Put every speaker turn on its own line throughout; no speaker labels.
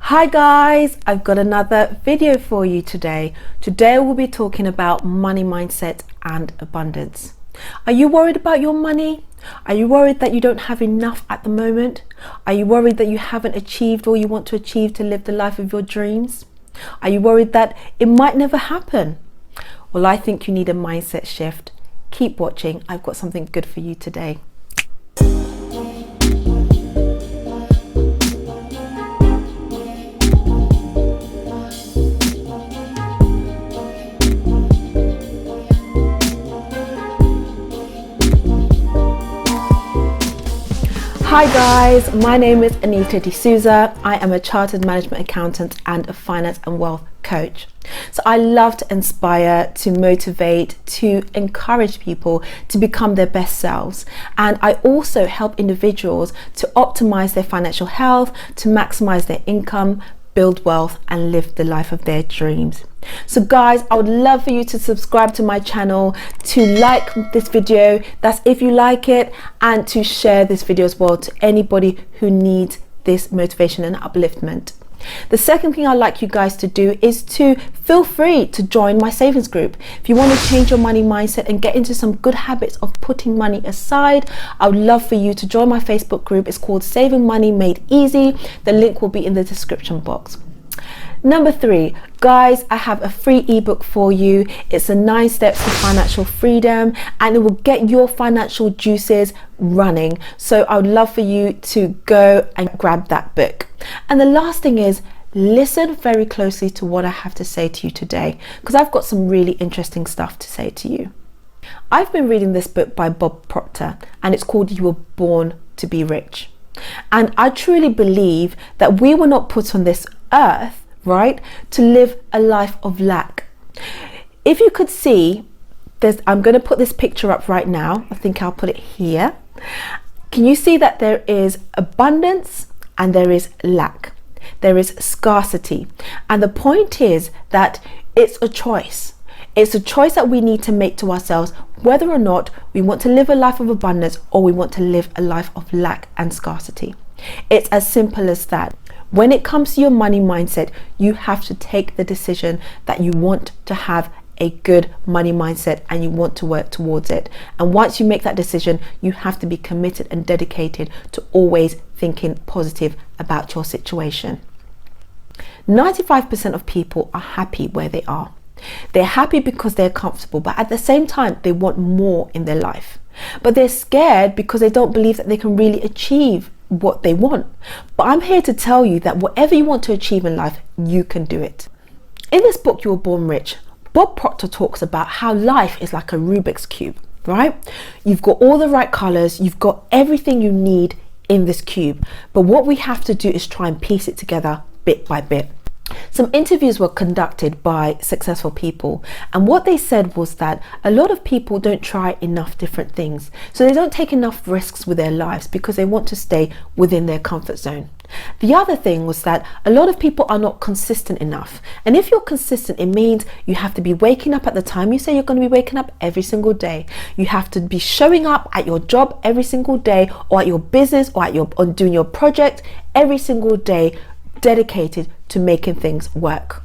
Hi guys, I've got another video for you today. Today we'll be talking about money mindset and abundance. Are you worried about your money? Are you worried that you don't have enough at the moment? Are you worried that you haven't achieved all you want to achieve to live the life of your dreams? Are you worried that it might never happen? Well, I think you need a mindset shift. Keep watching. I've got something good for you today. Hi guys, my name is AnitadeSouza. I am a chartered management accountant and a finance and wealth coach. So I love to inspire, to motivate, to encourage people to become their best selves. And I also help individuals to optimize their financial health, to maximize their income, build wealth and live the life of their dreams. So guys, I would love for you to subscribe to my channel, to like this video, that's if you like it, and to share this video as well to anybody who needs this motivation and upliftment. The second thing I'd like you guys to do is to feel free to join my savings group. If you want to change your money mindset and get into some good habits of putting money aside, I would love for you to join my Facebook group. It's called Saving Money Made Easy. The link will be in the description box. Number 3, guys, I have a free ebook for you. It's the 9 steps to financial freedom, and it will get your financial juices running. So I would love for you to go and grab that book. And the last thing is, listen very closely to what I have to say to you today, because I've got some really interesting stuff to say to you. I've been reading this book by Bob Proctor, and it's called You Were Born to Be Rich. And I truly believe that we were not put on this earth, right, to live a life of lack. If you could see, I'm going to put this picture up right now. I think I'll put it here. Can you see that there is abundance and there is lack? There is scarcity. And the point is that it's a choice. It's a choice that we need to make to ourselves, whether or not we want to live a life of abundance or we want to live a life of lack and scarcity. It's as simple as that. When it comes to your money mindset, you have to take the decision that you want to have a good money mindset and you want to work towards it. And once you make that decision, you have to be committed and dedicated to always thinking positive about your situation. 95% of people are happy where they are. They're happy because they're comfortable, but at the same time, they want more in their life. But they're scared because they don't believe that they can really achieve what they want. But I'm here to tell you that whatever you want to achieve in life, you can do it. In this book, You Were Born Rich, Bob Proctor talks about how life is like a Rubik's Cube, right? You've got all the right colors, you've got everything you need in this cube. But what we have to do is try and piece it together bit by bit. Some interviews were conducted by successful people, and what they said was that a lot of people don't try enough different things, so they don't take enough risks with their lives because they want to stay within their comfort zone. The other thing was that a lot of people are not consistent enough, and if you're consistent, it means you have to be waking up at the time you say you're going to be waking up every single day. You have to be showing up at your job every single day, or at your business, or on doing your project every single day, dedicated to making things work.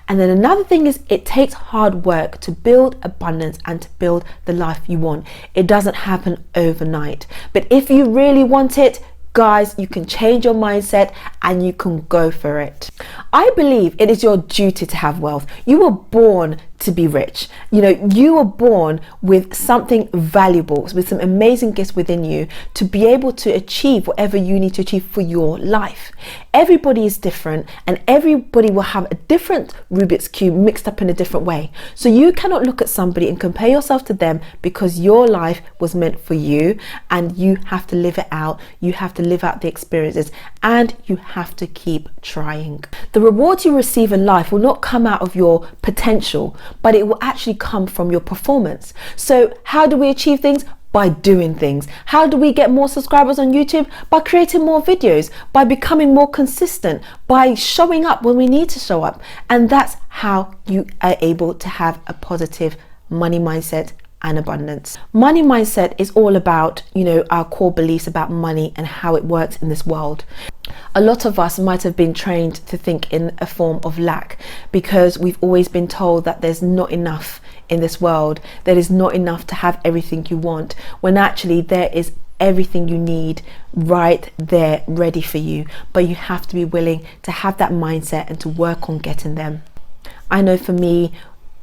And then another thing is, it takes hard work to build abundance and to build the life you want. It doesn't happen overnight, but if you really want it, guys, you can change your mindset and you can go for it. I believe it is your duty to have wealth. You were born to be rich. You were born with something valuable, with some amazing gifts within you to be able to achieve whatever you need to achieve for your life. Everybody is different and everybody will have a different Rubik's Cube mixed up in a different way. So you cannot look at somebody and compare yourself to them, because your life was meant for you and you have to live it out. You have to live out the experiences and you have to keep trying. The rewards you receive in life will not come out of your potential, but it will actually come from your performance. So how do we achieve things? By doing things. How do we get more subscribers on YouTube? By creating more videos, by becoming more consistent, by showing up when we need to show up. And that's how you are able to have a positive money mindset and abundance. Money mindset is all about, our core beliefs about money and how it works in this world. A lot of us might have been trained to think in a form of lack because we've always been told that there's not enough in this world. There is not enough to have everything you want, when actually there is everything you need right there ready for you. But you have to be willing to have that mindset and to work on getting them. I know for me,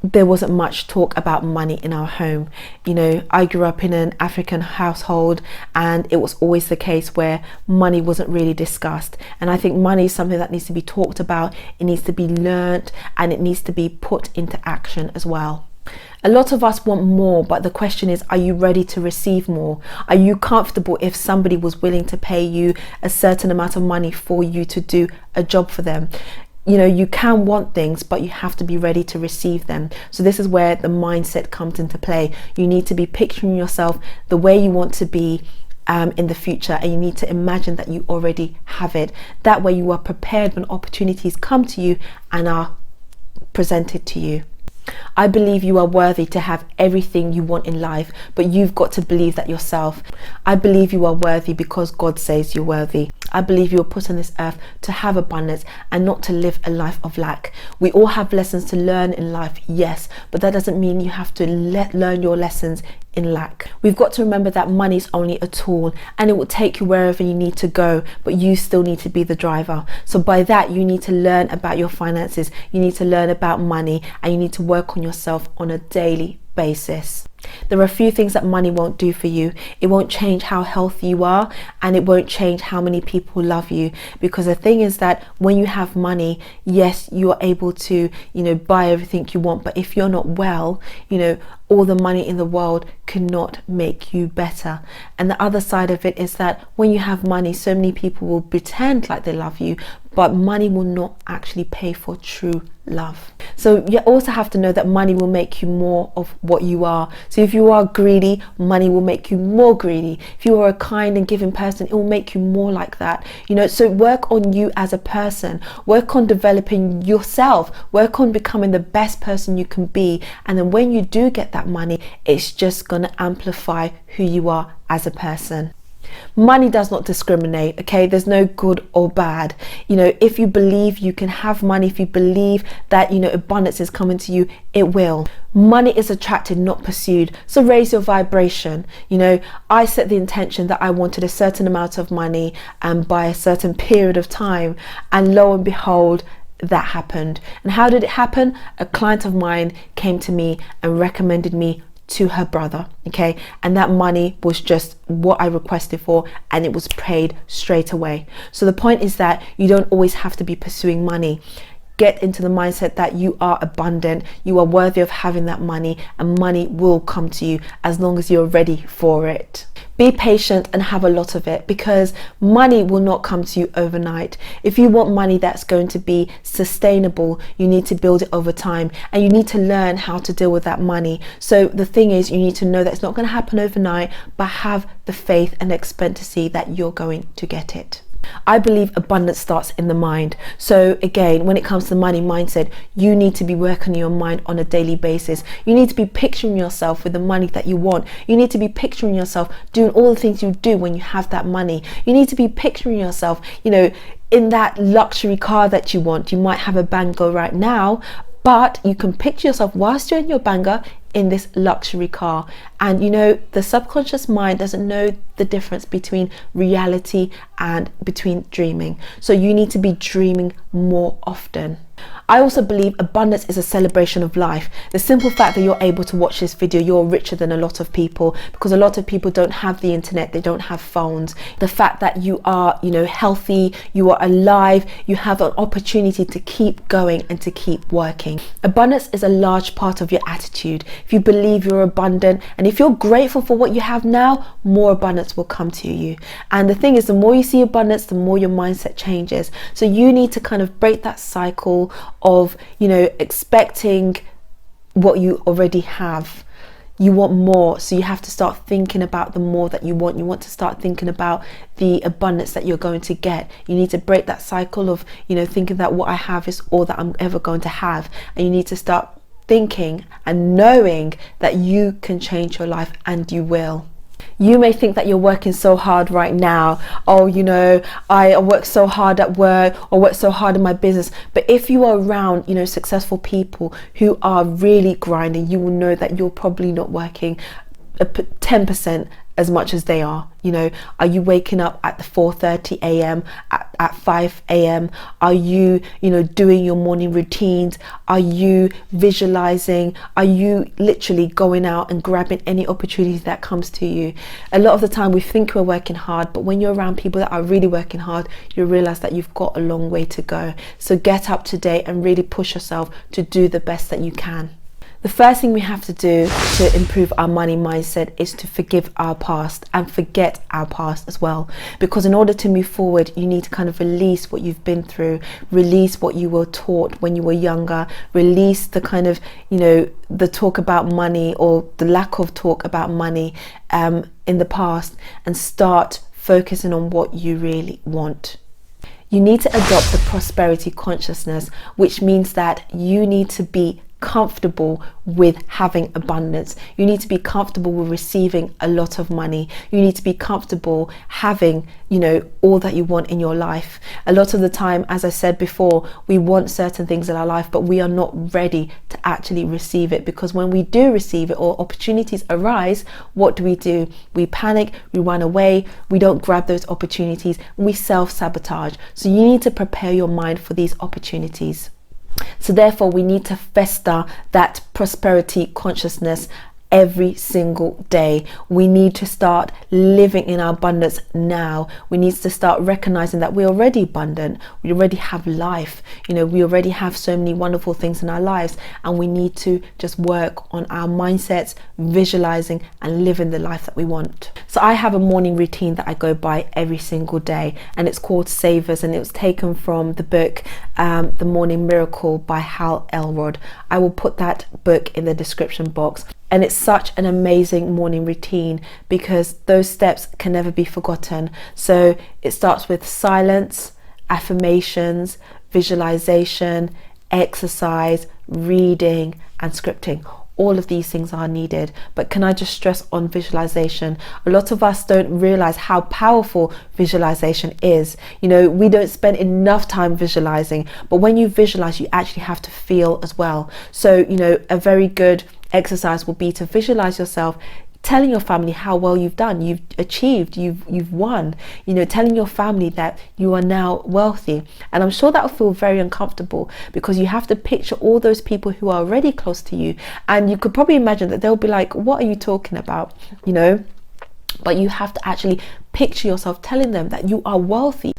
there wasn't much talk about money in our home. You know, I grew up in an African household, and it was always the case where money wasn't really discussed. And I think money is something that needs to be talked about, it needs to be learnt, and it needs to be put into action as well. A lot of us want more, but the question is, are you ready to receive more? Are you comfortable if somebody was willing to pay you a certain amount of money for you to do a job for them? You know, you can want things, but you have to be ready to receive them. So this is where the mindset comes into play. You need to be picturing yourself the way you want to be in the future, and you need to imagine that you already have it. That way you are prepared when opportunities come to you and are presented to you. I believe you are worthy to have everything you want in life, but you've got to believe that yourself. I believe you are worthy because God says you're worthy. I believe you were put on this earth to have abundance and not to live a life of lack. We all have lessons to learn in life, yes, but that doesn't mean you have to learn your lessons in lack. We've got to remember that money is only a tool, and it will take you wherever you need to go, but you still need to be the driver. So by that, you need to learn about your finances, you need to learn about money, and you need to work on yourself on a daily basis. There are a few things that money won't do for you. It won't change how healthy you are, and it won't change how many people love you, because the thing is that when you have money, yes, you are able to, buy everything you want, but if you're not well, all the money in the world cannot make you better. And the other side of it is that when you have money, so many people will pretend like they love you, but money will not actually pay for true love. So you also have to know that money will make you more of what you are. So if you are greedy, money will make you more greedy. If you are a kind and giving person, it will make you more like that. So work on you as a person, work on developing yourself, work on becoming the best person you can be. And then when you do get that money, it's just going to amplify who you are as a person. Money does not discriminate, okay? There's no good or bad. If you believe you can have money, if you believe that, abundance is coming to you, it will. Money is attracted, not pursued. So raise your vibration. I set the intention that I wanted a certain amount of money by a certain period of time, and lo and behold, that happened. And how did it happen? A client of mine came to me and recommended me to her brother, okay, and that money was just what I requested for, and it was paid straight away. So the point is that you don't always have to be pursuing money. Get into the mindset that you are abundant, you are worthy of having that money, and money will come to you as long as you're ready for it. Be patient and have a lot of it, because money will not come to you overnight. If you want money that's going to be sustainable, you need to build it over time, and you need to learn how to deal with that money. So the thing is, you need to know that it's not going to happen overnight, but have the faith and expectancy that you're going to get it. I believe abundance starts in the mind. So again, when it comes to money mindset, you need to be working your mind on a daily basis. You need to be picturing yourself with the money that you want. You need to be picturing yourself doing all the things you do when you have that money. You need to be picturing yourself, in that luxury car that you want. You might have a Bango right now, but you can picture yourself whilst you're in your Banger in this luxury car. And the subconscious mind doesn't know the difference between reality and between dreaming. So you need to be dreaming more often. I also believe abundance is a celebration of life. The simple fact that you're able to watch this video, you're richer than a lot of people, because a lot of people don't have the internet, they don't have phones. The fact that you are, healthy, you are alive, you have an opportunity to keep going and to keep working. Abundance is a large part of your attitude. If you believe you're abundant, and if you're grateful for what you have now, more abundance will come to you. And the thing is, the more you see abundance, the more your mindset changes. So you need to kind of break that cycle of expecting what you already have. You want more, so you have to start thinking about the more that you want. You want to start thinking about the abundance that you're going to get. You need to break that cycle of thinking that what I have is all that I'm ever going to have, and you need to start thinking and knowing that you can change your life, and you will. You may think that you're working so hard right now. Oh, I work so hard at work or work so hard in my business. But if you are around, successful people who are really grinding, you will know that you're probably not working 10% as much as they are. Are you waking up at the 4:30 a.m. at 5 a.m.? Are you doing your morning routines? Are you visualizing? Are you literally going out and grabbing any opportunity that comes to you? A lot of the time we think we're working hard, but when you're around people that are really working hard, you realize that you've got a long way to go. So get up today and really push yourself to do the best that you can. The first thing we have to do to improve our money mindset is to forgive our past and forget our past as well. Because in order to move forward, you need to kind of release what you've been through, release what you were taught when you were younger, release the kind of, the talk about money or the lack of talk about money in the past, and start focusing on what you really want. You need to adopt the prosperity consciousness, which means that you need to be comfortable with having abundance. You need to be comfortable with receiving a lot of money. You need to be comfortable having, all that you want in your life. A lot of the time, as I said before, we want certain things in our life, but we are not ready to actually receive it, because when we do receive it or opportunities arise, what do? We panic, we run away, we don't grab those opportunities, we self-sabotage. So you need to prepare your mind for these opportunities. So therefore, we need to fester that prosperity consciousness every single day. We need to start living in our abundance now. We need to start recognizing that we're already abundant. We already have life. We already have so many wonderful things in our lives, and we need to just work on our mindsets, visualizing and living the life that we want. So I have a morning routine that I go by every single day, and it's called Savers, and it was taken from the book The Morning Miracle by Hal Elrod. I will put that book in the description box. And it's such an amazing morning routine because those steps can never be forgotten. So it starts with silence, affirmations, visualization, exercise, reading, and scripting. All of these things are needed, but can I just stress on visualization? A lot of us don't realize how powerful visualization is. We don't spend enough time visualizing, but when you visualize, you actually have to feel as well. So, a very good exercise will be to visualize yourself telling your family how well you've done, you've achieved, you've won, telling your family that you are now wealthy. And I'm sure that will feel very uncomfortable, because you have to picture all those people who are already close to you, and you could probably imagine that they'll be like, what are you talking about? But you have to actually picture yourself telling them that you are wealthy.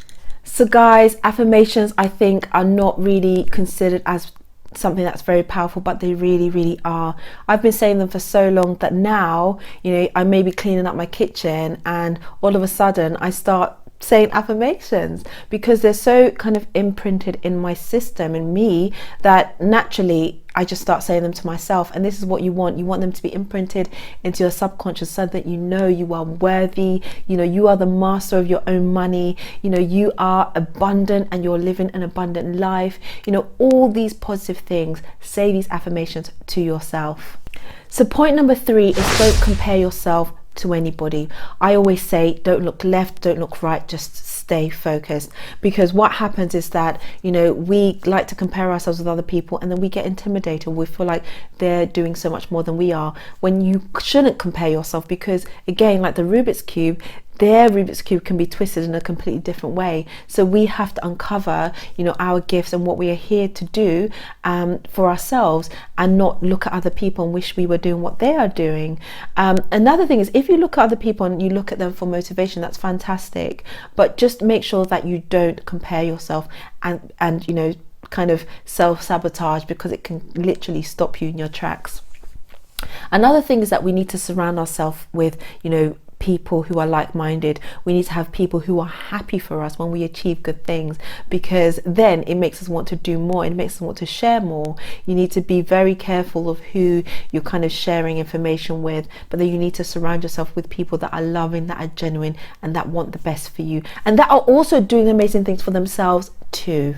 So guys, affirmations I think are not really considered as something that's very powerful, but they really, really are. I've been saying them for so long that now, I may be cleaning up my kitchen and all of a sudden I start saying affirmations, because they're so kind of imprinted in my system, in me, that naturally I just start saying them to myself. And this is what you want them to be imprinted into your subconscious, so that you are worthy, you are the master of your own money, you are abundant and you're living an abundant life, all these positive things. Say these affirmations to yourself. So point number 3 is don't compare yourself to anybody. I always say, don't look left, don't look right, just stay focused. Because what happens is that, we like to compare ourselves with other people, and then we get intimidated. We feel like they're doing so much more than we are, when you shouldn't compare yourself, because again, like the Rubik's Cube, their Rubik's Cube can be twisted in a completely different way. So we have to uncover, our gifts and what we are here to do for ourselves, and not look at other people and wish we were doing what they are doing. Another thing is, if you look at other people and you look at them for motivation, that's fantastic. But just make sure that you don't compare yourself and kind of self-sabotage, because it can literally stop you in your tracks. Another thing is that we need to surround ourselves with, people who are like-minded. We need to have people who are happy for us when we achieve good things, because then it makes us want to do more, it makes us want to share more. You need to be very careful of who you're kind of sharing information with, but then you need to surround yourself with people that are loving, that are genuine, and that want the best for you, and that are also doing amazing things for themselves too.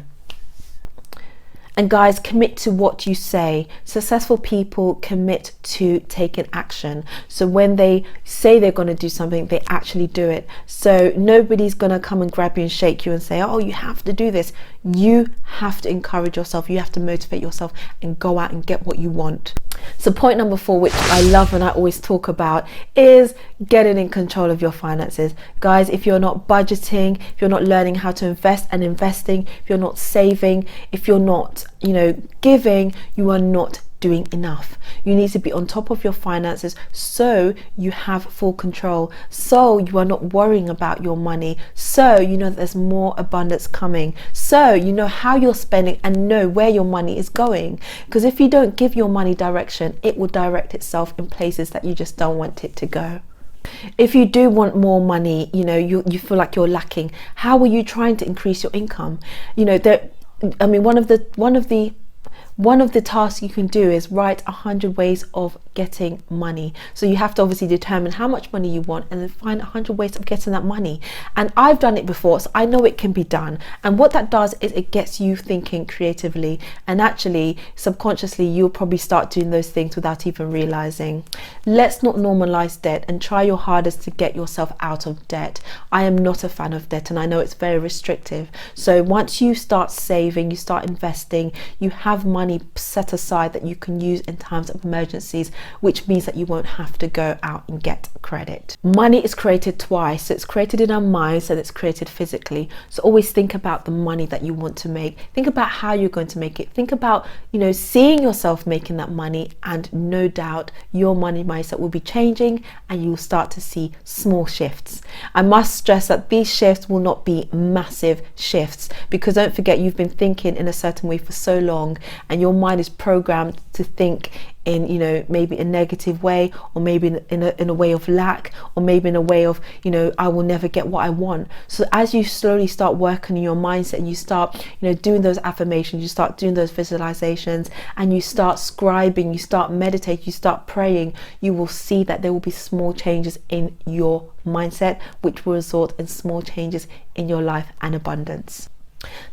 And guys, commit to what you say. Successful people commit to taking action. So when they say they're going to do something, they actually do it. So nobody's going to come and grab you and shake you and say, oh, you have to do this. You have to encourage yourself. You have to motivate yourself and go out and get what you want. So point number 4, which I love and I always talk about, is getting in control of your finances. Guys, if you're not budgeting, if you're not learning how to invest and investing, if you're not saving, if you're not, giving, you are not doing enough. You need to be on top of your finances so you have full control, so you are not worrying about your money, so you know that there's more abundance coming, so you know how you're spending and know where your money is going. Because if you don't give your money direction, it will direct itself in places that you just don't want it to go. If you do want more money, you feel like you're lacking, how are you trying to increase your income? One of the tasks you can do is write 100 ways of getting money. So you have to obviously determine how much money you want and then find 100 ways of getting that money. And I've done it before, so I know it can be done. And what that does is it gets you thinking creatively, and actually subconsciously you'll probably start doing those things without even realizing. Let's not normalize debt and try your hardest to get yourself out of debt. I am not a fan of debt and I know it's very restrictive. So once you start saving, you start investing, you have money set aside that you can use in times of emergencies, which means that you won't have to go out and get credit. Money is created twice. So it's created in our minds and it's created physically. So always think about the money that you want to make. Think about how you're going to make it. Think about, seeing yourself making that money, and no doubt your money mindset will be changing and you'll start to see small shifts. I must stress that these shifts will not be massive shifts, because don't forget, you've been thinking in a certain way for so long and your mind is programmed to think in maybe a negative way, or maybe in a way of lack, or maybe in a way of I will never get what I want. So as you slowly start working on your mindset and you start doing those affirmations, you start doing those visualizations, and you start scribing, you start meditating, you start praying, you will see that there will be small changes in your mindset, which will result in small changes in your life and abundance.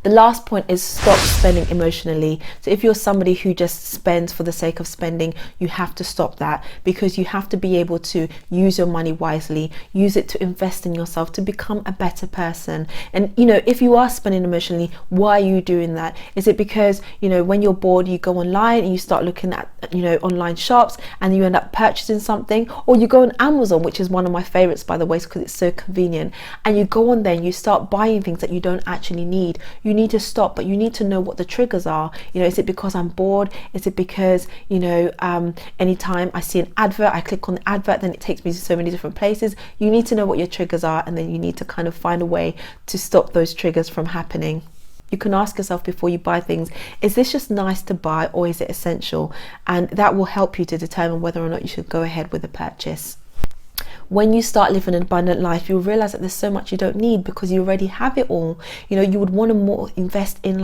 The last point is stop spending emotionally. So if you're somebody who just spends for the sake of spending, you have to stop that, because you have to be able to use your money wisely, use it to invest in yourself, to become a better person. And if you are spending emotionally, why are you doing that? Is it because when you're bored, you go online and you start looking at online shops and you end up purchasing something, or you go on Amazon, which is one of my favorites, by the way, because it's so convenient, and you go on there and you start buying things that you don't actually need. You need to stop, but you need to know what the triggers are. Is it because I'm bored? Is it because anytime I see an advert, I click on the advert, then it takes me to so many different places? You need to know what your triggers are, and then you need to kind of find a way to stop those triggers from happening. You can ask yourself before you buy things, is this just nice to buy, or is it essential? And that will help you to determine whether or not you should go ahead with a purchase. When you start living an abundant life, you'll realize that there's so much you don't need, because you already have it all. You would want to more invest in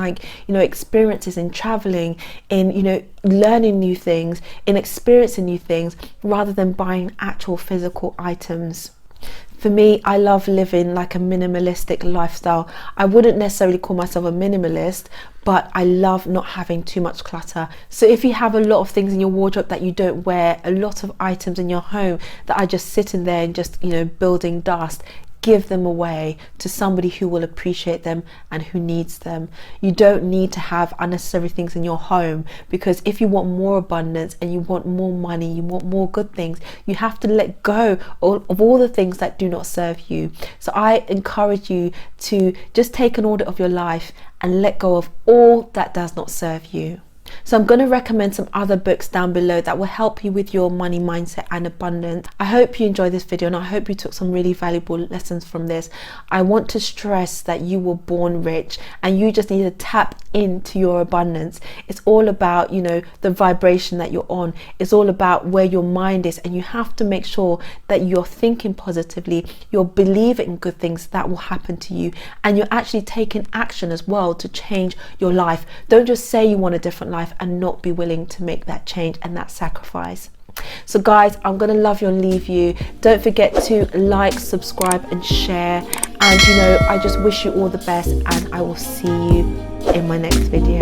experiences, in traveling, in learning new things, in experiencing new things, rather than buying actual physical items. For me, I love living like a minimalistic lifestyle. I wouldn't necessarily call myself a minimalist, but I love not having too much clutter. So if you have a lot of things in your wardrobe that you don't wear, a lot of items in your home that are just sitting there and just building dust, give them away to somebody who will appreciate them and who needs them. You don't need to have unnecessary things in your home, because if you want more abundance and you want more money, you want more good things, you have to let go of all the things that do not serve you. So I encourage you to just take an audit of your life and let go of all that does not serve you. So I'm going to recommend some other books down below that will help you with your money mindset and abundance. I hope you enjoyed this video, and I hope you took some really valuable lessons from this. I want to stress that you were born rich, and you just need to tap into your abundance. It's all about the vibration that you're on. It's all about where your mind is, and you have to make sure that you're thinking positively, you're believing good things that will happen to you, and you're actually taking action as well to change your life. Don't just say you want a different life and not be willing to make that change and that sacrifice. So guys, I'm gonna love you and leave you. Don't forget to like, subscribe and share, and I just wish you all the best, and I will see you in my next video.